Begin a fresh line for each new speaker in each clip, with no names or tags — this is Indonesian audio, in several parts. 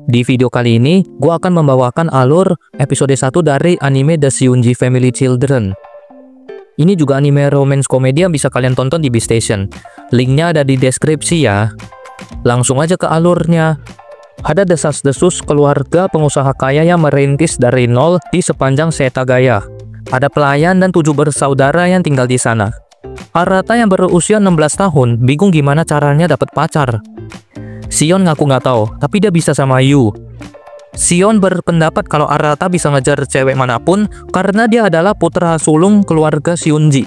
Di video kali ini, gue akan membawakan alur episode 1 dari anime The Seunji Family Children. Ini juga anime romance komedi yang bisa kalian tonton di Beastation. Linknya ada di deskripsi ya. Langsung aja ke alurnya. Ada desas-desus keluarga pengusaha kaya yang merintis dari nol di sepanjang Setagaya. Ada pelayan dan 7 bersaudara yang tinggal di sana. Arata yang berusia 16 tahun bingung gimana caranya dapat pacar. Sion ngaku nggak tahu, tapi dia bisa sama Yu. Sion berpendapat kalau Arata bisa ngejar cewek manapun karena dia adalah putra sulung keluarga Seunji.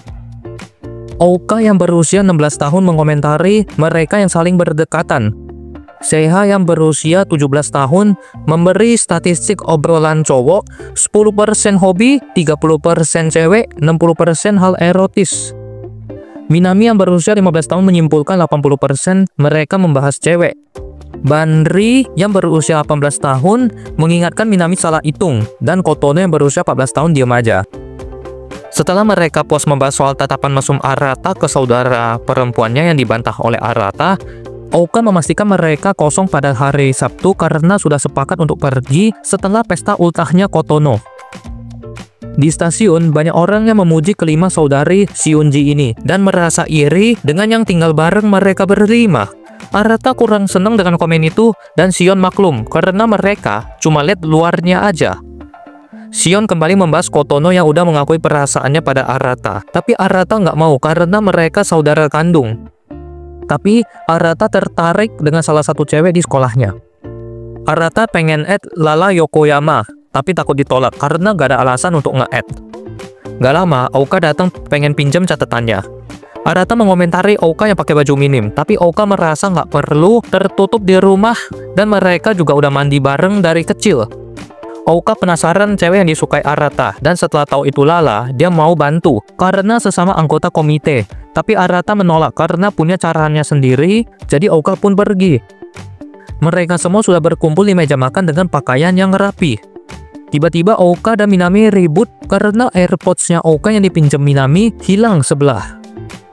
Ouka yang berusia 16 tahun mengomentari mereka yang saling berdekatan. Seiha yang berusia 17 tahun memberi statistik obrolan cowok 10% hobi, 30% cewek, 60% hal erotis. Minami yang berusia 15 tahun menyimpulkan 80% mereka membahas cewek. Banri yang berusia 18 tahun mengingatkan Minami salah hitung, dan Kotono yang berusia 14 tahun diam aja. Setelah mereka puas membahas soal tatapan mesum Arata ke saudara perempuannya yang dibantah oleh Arata, Ouka memastikan mereka kosong pada hari Sabtu karena sudah sepakat untuk pergi setelah pesta ultahnya Kotono. Di stasiun, banyak orang yang memuji kelima saudari Seunji ini dan merasa iri dengan yang tinggal bareng mereka berlima. Arata kurang senang dengan komen itu dan Sion maklum karena mereka cuma lihat luarnya aja. Sion kembali membahas Kotono yang udah mengakui perasaannya pada Arata, tapi Arata nggak mau karena mereka saudara kandung. Tapi Arata tertarik dengan salah satu cewek di sekolahnya. Arata pengen add Lala Yokoyama, tapi takut ditolak karena gak ada alasan untuk nge-add. Gak lama, Ouka datang pengen pinjam catatannya. Arata mengomentari Ouka yang pakai baju minim, tapi Ouka merasa nggak perlu tertutup di rumah dan mereka juga udah mandi bareng dari kecil. Ouka penasaran cewek yang disukai Arata, dan setelah tahu itu Lala, dia mau bantu karena sesama anggota komite. Tapi Arata menolak karena punya caranya sendiri, jadi Ouka pun pergi. Mereka semua sudah berkumpul di meja makan dengan pakaian yang rapi. Tiba-tiba Ouka dan Minami ribut karena AirPods-nya Ouka yang dipinjam Minami hilang sebelah.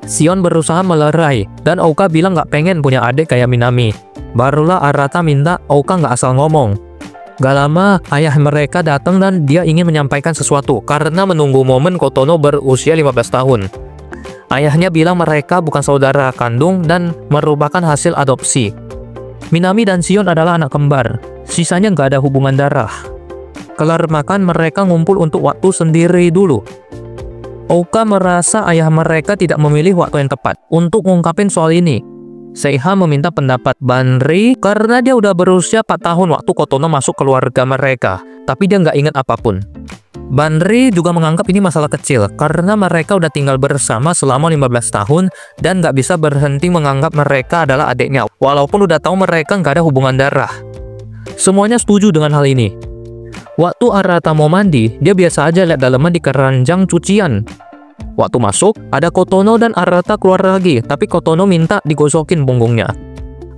Sion berusaha melerai, dan Ouka bilang nggak pengen punya adik kayak Minami. Barulah Arata minta Ouka nggak asal ngomong. Gak lama, ayah mereka datang dan dia ingin menyampaikan sesuatu karena menunggu momen Kotono berusia 15 tahun. Ayahnya bilang mereka bukan saudara kandung dan merupakan hasil adopsi. Minami dan Sion adalah anak kembar, sisanya nggak ada hubungan darah. Kelar makan, mereka ngumpul untuk waktu sendiri dulu. Ouka merasa ayah mereka tidak memilih waktu yang tepat untuk ngungkapin soal ini. Seiha meminta pendapat Banri karena dia udah berusia 4 tahun waktu Kotono masuk keluarga mereka, tapi dia nggak ingat apapun. Banri juga menganggap ini masalah kecil karena mereka udah tinggal bersama selama 15 tahun dan nggak bisa berhenti menganggap mereka adalah adiknya, walaupun udah tahu mereka nggak ada hubungan darah. Semuanya setuju dengan hal ini. Waktu Arata mau mandi, dia biasa aja lihat daleman di keranjang cucian. Waktu masuk, ada Kotono dan Arata keluar lagi, tapi Kotono minta digosokin punggungnya.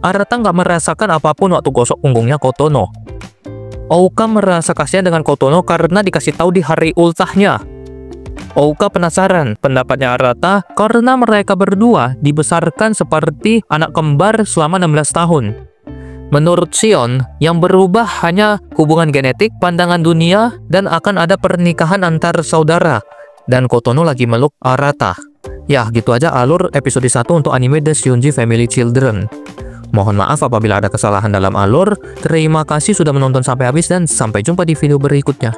Arata nggak merasakan apapun waktu gosok punggungnya Kotono. Ouka merasa kasihan dengan Kotono karena dikasih tahu di hari ultahnya. Ouka penasaran pendapatnya Arata karena mereka berdua dibesarkan seperti anak kembar selama 16 tahun. Menurut Sion, yang berubah hanya hubungan genetik, pandangan dunia, dan akan ada pernikahan antar saudara. Dan Kotono lagi meluk Arata. Ya, gitu aja alur episode 1 untuk anime The Seunji Family Children. Mohon maaf apabila ada kesalahan dalam alur. Terima kasih sudah menonton sampai habis dan sampai jumpa di video berikutnya.